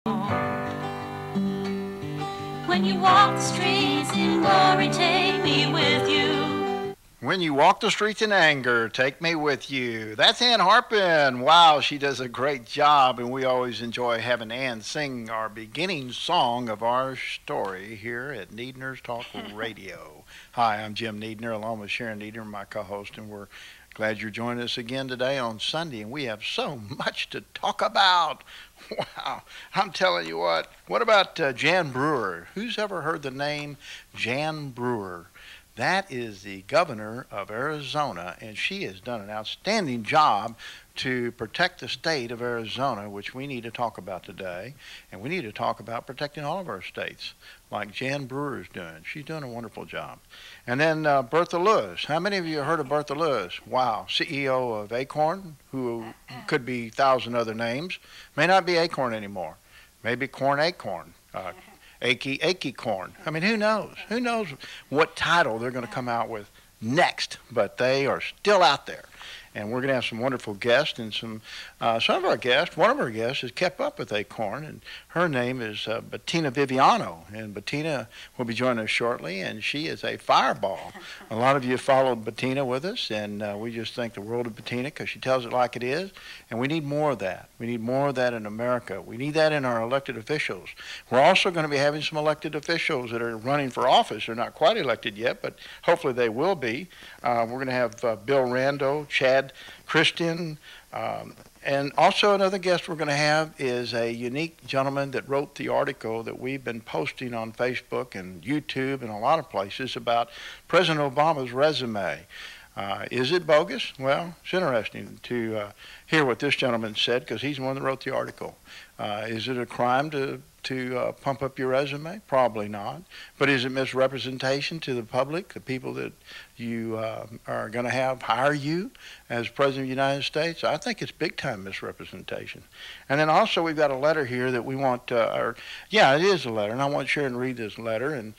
When you walk the streets in glory, take me with you. When you walk the streets in anger, take me with you. That's Ann Harpin. Wow, she does a great job, and we always enjoy having Ann sing our beginning song of our story here at Needner's Talk Radio. Hi, I'm Jim Needner, along with Sharon Needner, my co-host, and we're glad you're joining us again today on Sunday, and we have so much to talk about. Wow, I'm telling you what. What about Jan Brewer? Who's ever heard the name Jan Brewer? That is the governor of Arizona, and she has done an outstanding job to protect the state of Arizona, which we need to talk about today. And we need to talk about protecting all of our states, like Jan Brewer is doing. She's doing a wonderful job. And then Bertha Lewis. How many of you have heard of Bertha Lewis? Wow, CEO of Acorn, who could be 1,000 other names. May not be Acorn anymore. Maybe Corn Acorn. Achy Corn. I mean, who knows? Who knows what title they're going to come out with next? But they are still out there. And we're going to have some wonderful guests and some of our guests. One of our guests has kept up with Acorn, and her name is Bettina Viviano. And Bettina will be joining us shortly, and she is a fireball. A lot of you have followed Bettina with us, and we just think the world of Bettina because she tells it like it is. And we need more of that. We need more of that in America. We need that in our elected officials. We're also going to be having some elected officials that are running for office. They're not quite elected yet, but hopefully they will be. We're going to have Bill Rando, Chad Christian, and also another guest we're going to have is a unique gentleman that wrote the article that we've been posting on Facebook and YouTube and a lot of places about President Obama's resume. Is it bogus? Well, it's interesting to hear what this gentleman said because he's the one that wrote the article. Is it a crime to pump up your resume? Probably not. But is it misrepresentation to the public, the people that you are going to have hire you as President of the United States? I think it's big-time misrepresentation. And then also we've got a letter here that we want, it is a letter, and I want Sharon to read this letter, and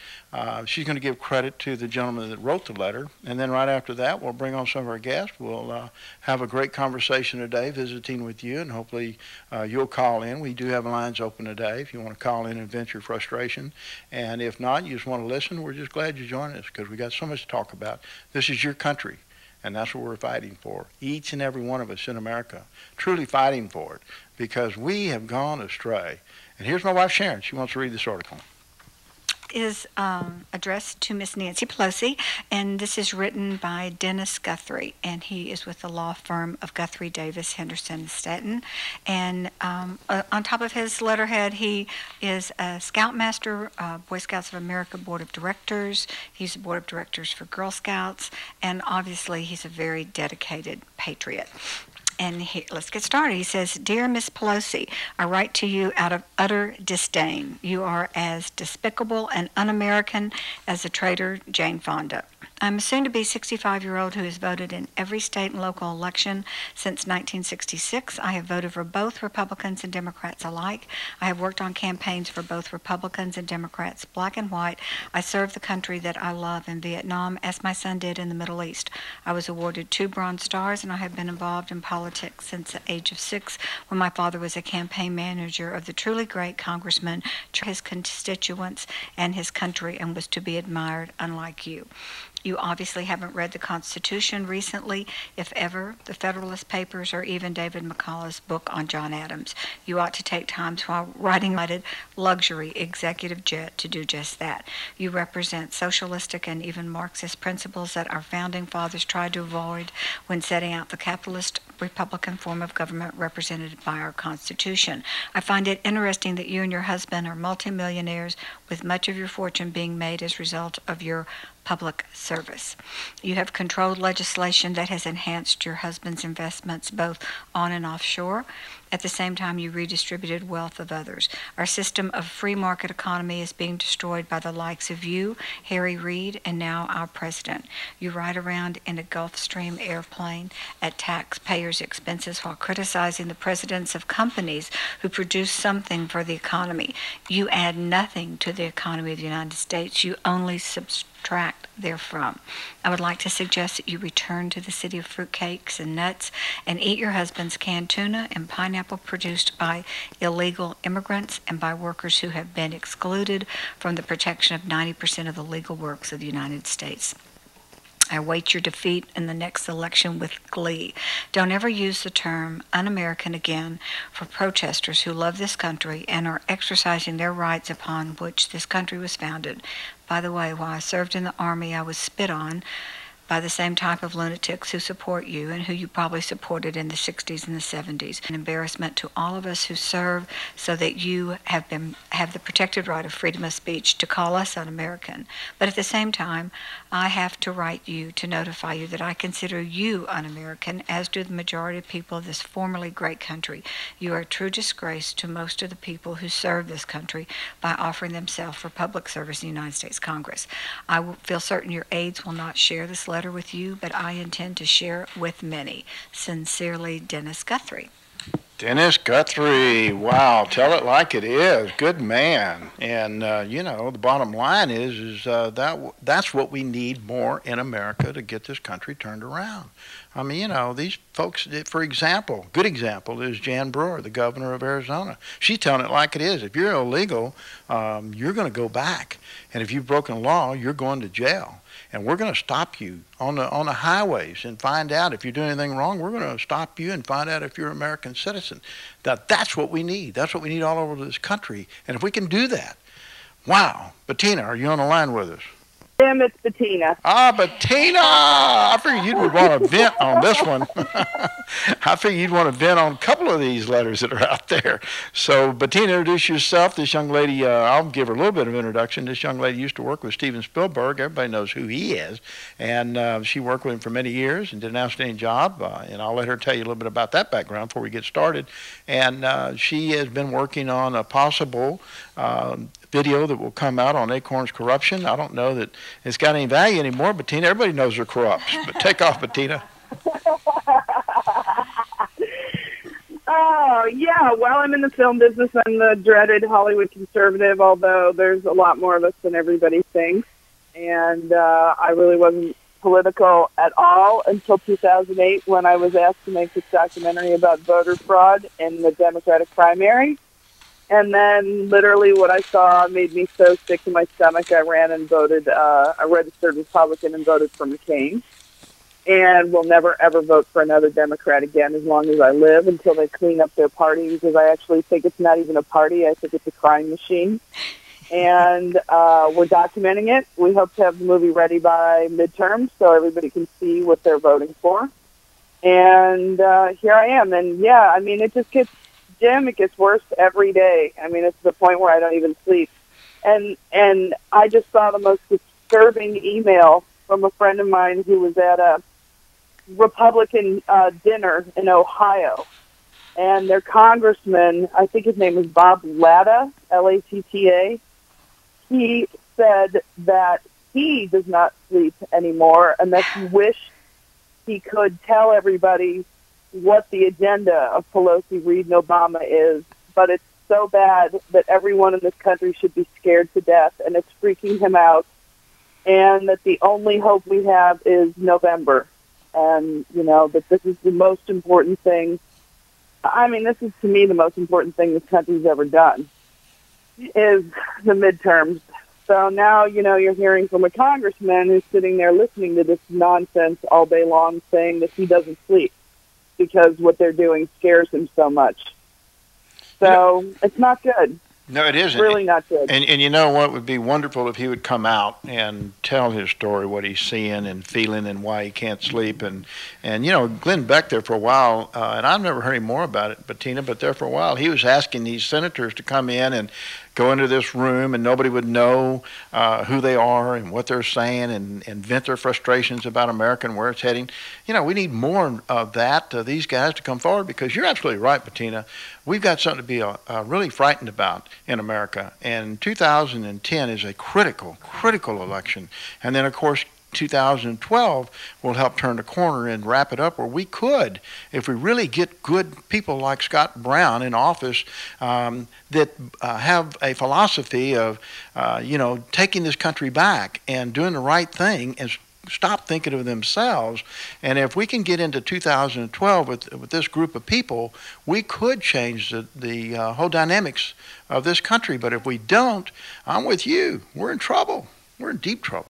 she's going to give credit to the gentleman that wrote the letter. And then right after that, we'll bring on some of our guests. We'll have a great conversation today, visiting with you, and hopefully you'll call in. We do have lines open today if you want to call in and vent your frustration. And if not, you just want to listen, we're just glad you joined us because we got so much to talk about. This is your country, and that's what we're fighting for. Each and every one of us in America, truly fighting for it because we have gone astray. And here's my wife, Sharon. She wants to read this article. Is addressed to Miss Nancy Pelosi, and this is written by Dennis Guthrie, and he is with the law firm of Guthrie, Davis, Henderson, Stanton. And on top of his letterhead, he is a Scoutmaster, Boy Scouts of America Board of Directors. He's the Board of Directors for Girl Scouts, and obviously he's a very dedicated patriot. And let's get started. He says, Dear Miss Pelosi, I write to you out of utter disdain. You are as despicable and un-American as the traitor Jane Fonda. I'm a soon-to-be 65-year-old who has voted in every state and local election since 1966. I have voted for both Republicans and Democrats alike. I have worked on campaigns for both Republicans and Democrats, black and white. I served the country that I love in Vietnam, as my son did in the Middle East. I was awarded 2 Bronze Stars, and I have been involved in politics since the age of 6, when my father was a campaign manager of the truly great congressman, his constituents, and his country, and was to be admired, unlike you. You obviously haven't read the Constitution recently, if ever, the Federalist Papers, or even David McCullough's book on John Adams. You ought to take time while riding a luxury executive jet to do just that. You represent socialistic and even Marxist principles that our founding fathers tried to avoid when setting out the capitalist Republican form of government represented by our Constitution. I find it interesting that you and your husband are multimillionaires, with much of your fortune being made as a result of your public service. You have controlled legislation that has enhanced your husband's investments both on and offshore. At the same time, you redistributed wealth of others. Our system of free market economy is being destroyed by the likes of you, Harry Reid, and now our president. You ride around in a Gulfstream airplane at taxpayers' expenses while criticizing the presidents of companies who produce something for the economy. You add nothing to the economy of the United States. You only subtract therefrom. I would like to suggest that you return to the city of fruitcakes and nuts and eat your husband's canned tuna and pineapple pineapple produced by illegal immigrants and by workers who have been excluded from the protection of 90% of the legal works of the United States. I await your defeat in the next election with glee. Don't ever use the term un-American again for protesters who love this country and are exercising their rights upon which this country was founded. By the way, while I served in the Army, I was spit on by the same type of lunatics who support you and who you probably supported in the 60s and the 70s. An embarrassment to all of us who serve so that you have the protected right of freedom of speech to call us un-American. But at the same time, I have to write you to notify you that I consider you un-American, as do the majority of people of this formerly great country. You are a true disgrace to most of the people who serve this country by offering themselves for public service in the United States Congress. I feel certain your aides will not share this letter with you, but I intend to share it with many. Sincerely, Dennis Guthrie. Dennis Guthrie, wow, tell it like it is. Good man. And, the bottom line is that's what we need more in America to get this country turned around. I mean, these folks, for example, good example is Jan Brewer, the governor of Arizona. She's telling it like it is. If you're illegal, you're going to go back. And if you've broken law, you're going to jail. And we're going to stop you on the highways and find out if you're doing anything wrong. We're going to stop you and find out if you're an American citizen. That's what we need. That's what we need all over this country. And if we can do that, wow. Bettina, are you on the line with us? Tim, it's Bettina. Ah, Bettina! I figured you would want to vent on this one. I figured you'd want to vent on a couple of these letters that are out there. So, Bettina, introduce yourself. This young lady, I'll give her a little bit of introduction. This young lady used to work with Steven Spielberg. Everybody knows who he is. And she worked with him for many years and did an outstanding job. And I'll let her tell you a little bit about that background before we get started. And she has been working on a possible video that will come out on Acorn's corruption. I don't know that it's got any value anymore, Bettina. Everybody knows they're corrupt. But take off, Bettina. Oh, yeah. Well, I'm in the film business. I'm the dreaded Hollywood conservative, although there's a lot more of us than everybody thinks. And I really wasn't political at all until 2008 when I was asked to make this documentary about voter fraud in the Democratic primary. And then literally what I saw made me so sick to my stomach, I ran and voted, I registered Republican and voted for McCain. And will never, ever vote for another Democrat again as long as I live until they clean up their party, because I actually think it's not even a party. I think it's a crime machine. And we're documenting it. We hope to have the movie ready by midterms so everybody can see what they're voting for. And here I am. And, yeah, I mean, it just gets, Jim, it gets worse every day. I mean, it's to the point where I don't even sleep. And I just saw the most disturbing email from a friend of mine who was at a Republican dinner in Ohio. And their congressman, I think his name is Bob Latta, L-A-T-T-A, he said that he does not sleep anymore and that he wished he could tell everybody what the agenda of Pelosi, Reid, and Obama is, but it's so bad that everyone in this country should be scared to death, and it's freaking him out, and that the only hope we have is November, and, you know, that this is the most important thing. I mean, this is, to me, the most important thing this country's ever done, is the midterms. So now, you know, you're hearing from a congressman who's sitting there listening to this nonsense all day long saying that he doesn't sleep because what they're doing scares him so much. So it's not good. No, it isn't. Really not good. And you know what would be wonderful if he would come out and tell his story, what he's seeing and feeling and why he can't sleep. And you know, Glenn Beck there for a while, and I've never heard any more about it, Bettina, but there for a while, he was asking these senators to come in and go into this room and nobody would know who they are and what they're saying and vent their frustrations about America and where it's heading. You know, we need more of that, these guys to come forward, because you're absolutely right, Bettina. We've got something to be really frightened about in America. And 2010 is a critical election. And then, of course, 2012 will help turn the corner and wrap it up where we could, if we really get good people like Scott Brown in office that have a philosophy of, you know, taking this country back and doing the right thing stop thinking of themselves. And if we can get into 2012 with this group of people, we could change the whole dynamics of this country. But if we don't, I'm with you. We're in trouble. We're in deep trouble.